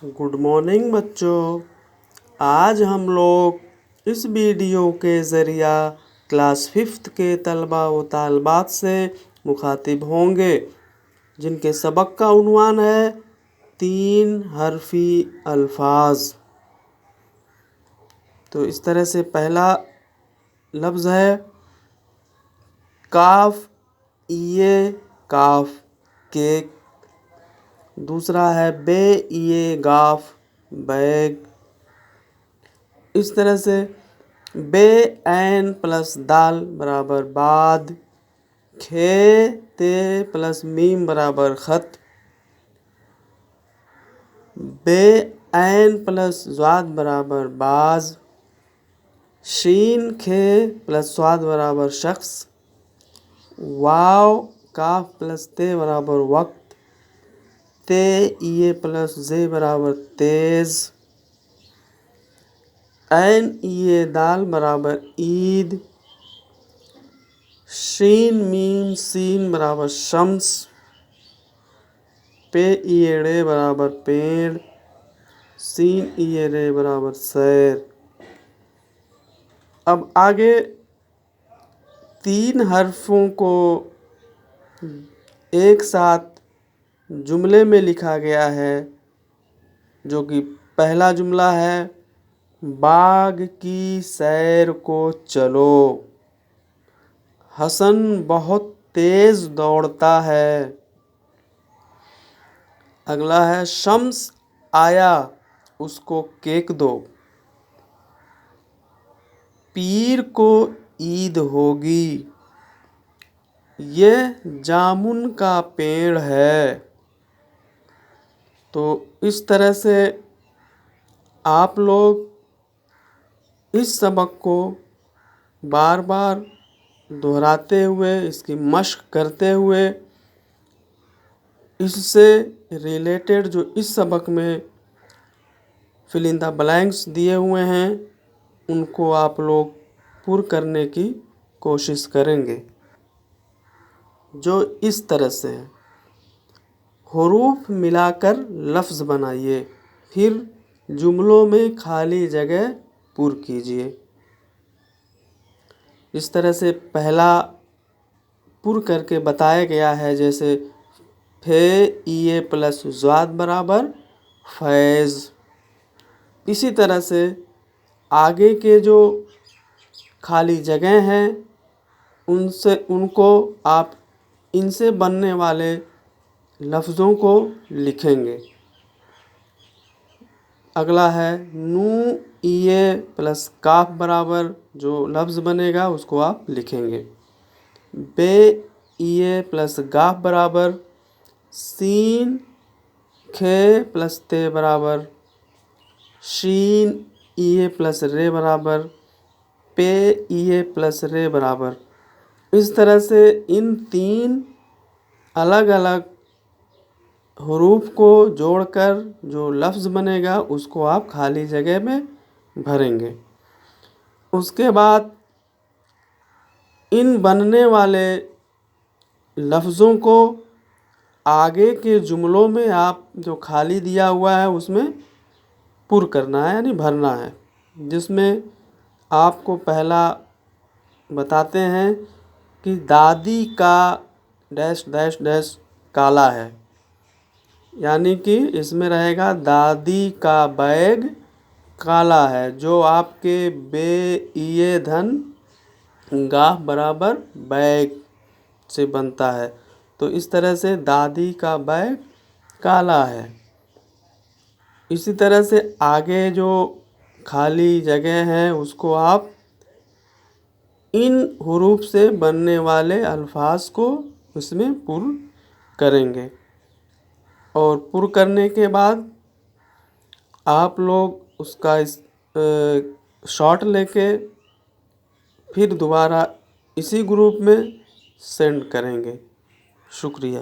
Good morning بچوں. آج ہم لوگ اس ویڈیو کے ذریعہ کلاس 5 کے طلباء و طالبات سے مخاطب ہوں گے جن کے سبق کا عنوان ہے 3 حرفی الفاظ. تو اس طرح سے پہلا لفظ ہے کاف ایے کاف کیک. دوسرا ہے بے ایے گاف بیگ. اس طرح سے بے عین پلس دال برابر باد. کھے تے پلس میم برابر خط. بے عین پلس زاد برابر باز. شین کھے پلس سواد برابر شخص. واو کاف پلس تے برابر وقت. تے ایے پلس زے برابر تیز. عین ایے دال برابر عید. شین میم سین برابر شمس. پے ایے ڑے برابر پیڑ. سین ایے رے برابر سیر. اب آگے 3 حرفوں کو ایک ساتھ جملے میں لکھا گیا ہے جو کہ پہلا جملہ ہے باغ کی سیر کو چلو. حسن بہت تیز دوڑتا ہے. اگلا ہے شمس آیا اس کو کیک دو. پیر کو عید ہوگی. یہ جامن کا پیڑ ہے. تو اس طرح سے آپ لوگ اس سبق کو بار بار دہراتے ہوئے اس کی مشق کرتے ہوئے اس سے ریلیٹڈ جو اس سبق میں فل ان دا بلینکس دیے ہوئے ہیں ان کو آپ لوگ پر کرنے کی کوشش کریں گے جو اس طرح سے ہے. حروف ملا کر لفظ بنائیے پھر جملوں میں خالی جگہ پر کیجیے. اس طرح سے پہلا پر کر کے بتایا گیا ہے جیسے پھے ایے پلس زاد برابر فیض. اسی طرح سے آگے کے جو خالی جگہ ہیں ان کو آپ ان سے بننے والے لفظوں کو لکھیں گے. اگلا ہے نو ایے پلس کاف برابر جو لفظ بنے گا اس کو آپ لکھیں گے. بے ایے پلس گاف برابر سین کھے پلس تے برابر شین ایے پلس رے برابر پے ایے پلس رے برابر. اس طرح سے ان 3 الگ الگ حروف کو جوڑ کر جو لفظ بنے گا اس کو آپ خالی جگہ میں بھریں گے. اس کے بعد ان بننے والے لفظوں کو آگے کے جملوں میں آپ جو خالی دیا ہوا ہے اس میں پر کرنا ہے یعنی بھرنا ہے. جس میں آپ کو پہلا بتاتے ہیں کہ دادی کا ڈیش ڈیش ڈیش کالا ہے. یعنی کہ اس میں رہے گا دادی کا بیگ کالا ہے جو آپ کے بے ایے دھن گاف برابر بیگ سے بنتا ہے. تو اس طرح سے دادی کا بیگ کالا ہے. اسی طرح سے آگے جو خالی جگہ ہیں اس کو آپ ان حروف سے بننے والے الفاظ کو اس میں پر کریں گے. اور پر کرنے کے بعد آپ لوگ اس کا شاٹ لے کے پھر دوبارہ اسی گروپ میں سینڈ کریں گے. شکریہ.